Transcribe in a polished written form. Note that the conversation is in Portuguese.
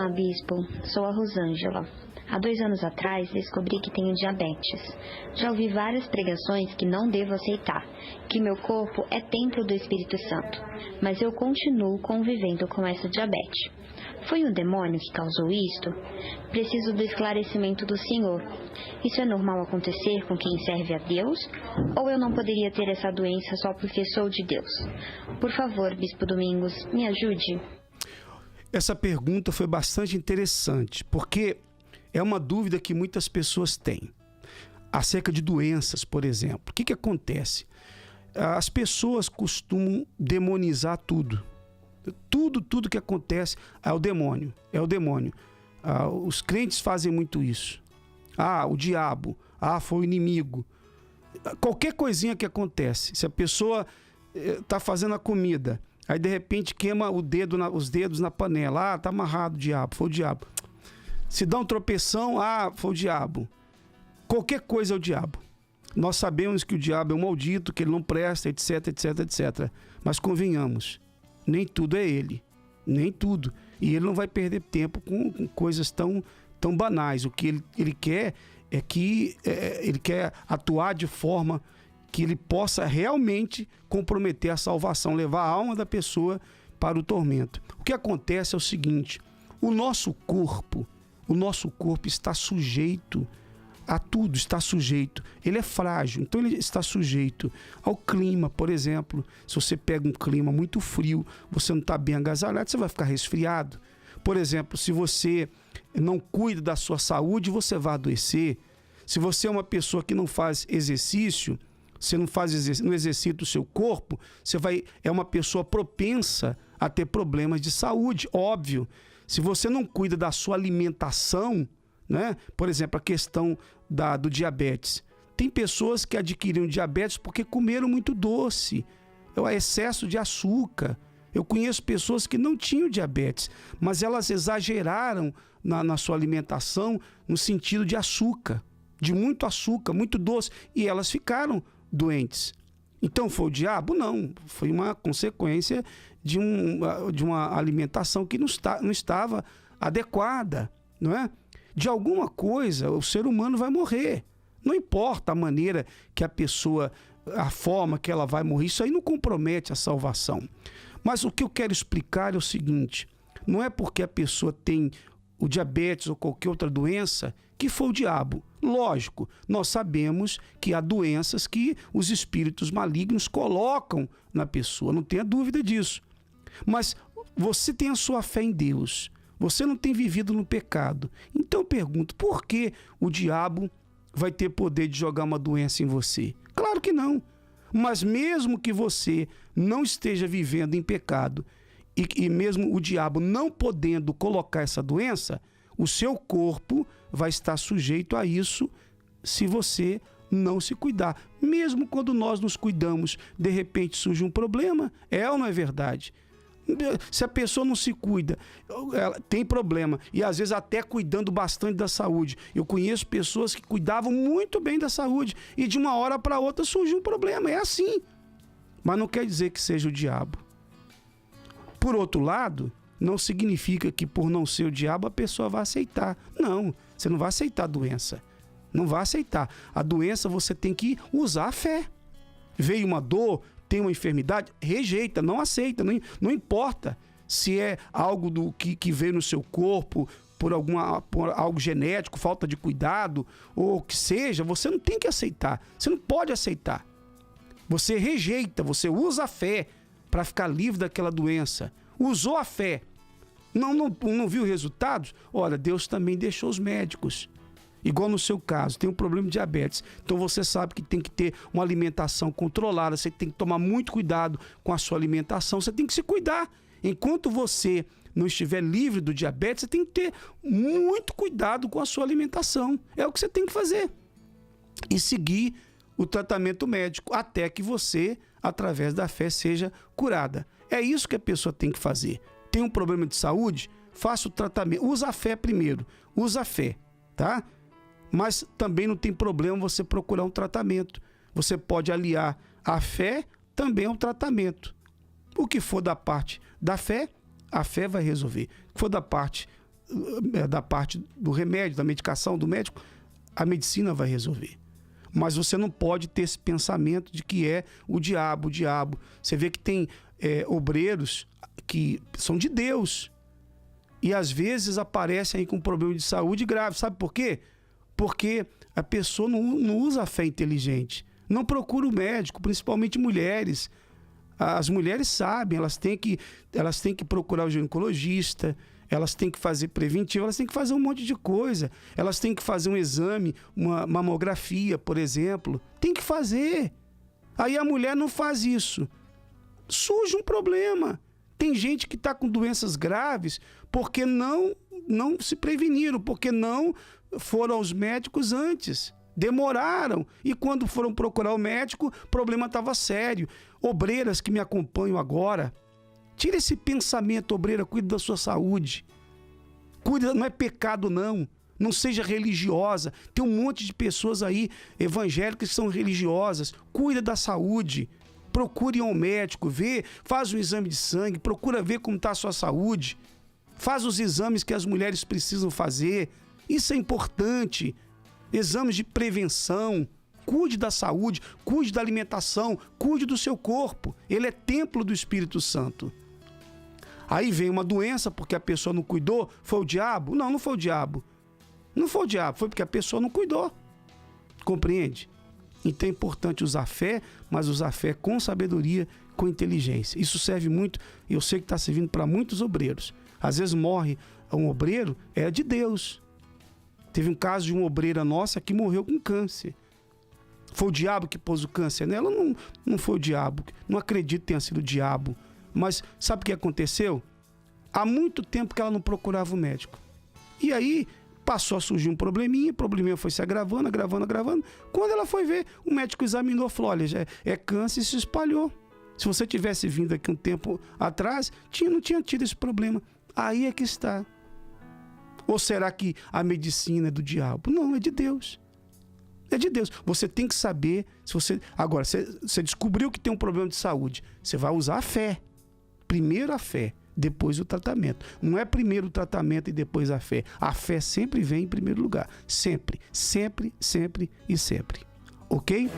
Olá, bispo. Sou a Rosângela. Há 2 anos atrás, descobri que tenho diabetes. Já ouvi várias pregações que não devo aceitar, que meu corpo é templo do Espírito Santo, mas eu continuo convivendo com essa diabetes. Foi um demônio que causou isto? Preciso do esclarecimento do Senhor. Isso é normal acontecer com quem serve a Deus? Ou eu não poderia ter essa doença só porque sou de Deus? Por favor, Bispo Domingos, me ajude. Essa pergunta foi bastante interessante, porque é uma dúvida que muitas pessoas têm. Acerca de doenças, por exemplo. O que acontece? As pessoas costumam demonizar tudo. Tudo que acontece é o demônio. Os crentes fazem muito isso. O diabo. Foi o inimigo. Qualquer coisinha que acontece. Se a pessoa está fazendo a comida, aí de repente queima os dedos na panela. Está amarrado o diabo, foi o diabo. Se dá um tropeção, foi o diabo. Qualquer coisa é o diabo. Nós sabemos que o diabo é um maldito, que ele não presta, etc, etc, etc. Mas convenhamos, nem tudo é ele. Nem tudo. E ele não vai perder tempo com coisas tão banais. O que ele quer é que ele quer atuar de forma que ele possa realmente comprometer a salvação, levar a alma da pessoa para o tormento. O que acontece é o seguinte: o nosso corpo está sujeito a tudo, está sujeito. Ele é frágil, então ele está sujeito ao clima, por exemplo. Se você pega um clima muito frio, você não está bem agasalhado, você vai ficar resfriado. Por exemplo, se você não cuida da sua saúde, você vai adoecer. Se você é uma pessoa que não faz exercício, você não exercita o seu corpo, é uma pessoa propensa a ter problemas de saúde, óbvio. Se você não cuida da sua alimentação, né? Por exemplo, a questão do diabetes. Tem pessoas que adquiriram diabetes porque comeram muito doce, excesso de açúcar. Eu conheço pessoas que não tinham diabetes, mas elas exageraram na sua alimentação no sentido de açúcar, muito doce, e elas ficaram doentes. Então foi o diabo? Não, foi uma consequência de uma alimentação que não estava adequada, não é? De alguma coisa o ser humano vai morrer. Não importa a maneira que a forma que ela vai morrer, isso aí não compromete a salvação. Mas o que eu quero explicar é o seguinte: não é porque a pessoa tem o diabetes ou qualquer outra doença que foi o diabo. Lógico, nós sabemos que há doenças que os espíritos malignos colocam na pessoa, não tenha dúvida disso. Mas você tem a sua fé em Deus, você não tem vivido no pecado. Então eu pergunto, por que o diabo vai ter poder de jogar uma doença em você? Claro que não. Mas mesmo que você não esteja vivendo em pecado e mesmo o diabo não podendo colocar essa doença, o seu corpo vai estar sujeito a isso se você não se cuidar. Mesmo quando nós nos cuidamos, de repente surge um problema. É ou não é verdade? Se a pessoa não se cuida, ela tem problema. E às vezes até cuidando bastante da saúde. Eu conheço pessoas que cuidavam muito bem da saúde e de uma hora para outra surgiu um problema. É assim. Mas não quer dizer que seja o diabo. Por outro lado, não significa que por não ser o diabo a pessoa vai aceitar. Não, você não vai aceitar a doença. Não vai aceitar. A doença você tem que usar a fé. Veio uma dor, tem uma enfermidade, rejeita, não aceita. Não importa se é algo que veio no seu corpo por algo genético, falta de cuidado, ou o que seja, você não tem que aceitar. Você não pode aceitar. Você rejeita, você usa a fé para ficar livre daquela doença. Usou a fé. Não viu resultados? Olha, Deus também deixou os médicos. Igual no seu caso, tem um problema de diabetes. Então você sabe que tem que ter uma alimentação controlada, você tem que tomar muito cuidado com a sua alimentação, você tem que se cuidar. Enquanto você não estiver livre do diabetes, você tem que ter muito cuidado com a sua alimentação. É o que você tem que fazer. E seguir o tratamento médico até que você, através da fé, seja curada. É isso que a pessoa tem que fazer. Tem um problema de saúde? Faça o tratamento. Usa a fé primeiro. Usa a fé, tá? Mas também não tem problema você procurar um tratamento. Você pode aliar a fé também ao tratamento. O que for da parte da fé, a fé vai resolver. O que for da parte da parte do remédio, da medicação, do médico, a medicina vai resolver. Mas você não pode ter esse pensamento de que é o diabo, o diabo. Você vê que tem obreiros que são de Deus e às vezes aparecem aí com problema de saúde grave. Sabe por quê? Porque a pessoa não usa a fé inteligente. Não procura o médico, principalmente mulheres. As mulheres sabem, elas têm que procurar o ginecologista, elas têm que fazer preventivo, elas têm que fazer um monte de coisa. Elas têm que fazer um exame, uma mamografia, por exemplo. Tem que fazer. Aí a mulher não faz isso. Surge um problema. Tem gente que está com doenças graves porque não se preveniram, porque não foram aos médicos antes. Demoraram. E quando foram procurar o médico, o problema estava sério. Obreiras que me acompanham agora, tira esse pensamento, obreira, cuida da sua saúde. Cuida, não é pecado não. Não seja religiosa. Tem um monte de pessoas aí, evangélicas, que são religiosas. Cuida da saúde. Procure ir ao médico, faz um exame de sangue, procura ver como está a sua saúde. Faz os exames que as mulheres precisam fazer. Isso é importante. Exames de prevenção. Cuide da saúde, cuide da alimentação, cuide do seu corpo. Ele é templo do Espírito Santo. Aí vem uma doença porque a pessoa não cuidou. Foi o diabo? Não foi o diabo. Não foi o diabo, foi porque a pessoa não cuidou. Compreende? Então é importante usar fé, mas usar fé com sabedoria, com inteligência. Isso serve muito, eu sei que está servindo para muitos obreiros. Às vezes morre um obreiro, é de Deus. Teve um caso de uma obreira nossa que morreu com câncer. Foi o diabo que pôs o câncer nela? Não foi o diabo. Não acredito que tenha sido o diabo. Mas sabe o que aconteceu? Há muito tempo que ela não procurava o médico. E aí passou a surgir um probleminha, o probleminha foi se agravando. Quando ela foi ver, o médico examinou, falou, olha, é câncer e se espalhou. Se você tivesse vindo aqui um tempo atrás, não tinha tido esse problema. Aí é que está. Ou será que a medicina é do diabo? Não, é de Deus. É de Deus. Você tem que saber, agora, você descobriu que tem um problema de saúde, você vai usar a fé. Primeiro a fé, depois o tratamento. Não é primeiro o tratamento e depois a fé. A fé sempre vem em primeiro lugar. Sempre, sempre, sempre e sempre. Ok?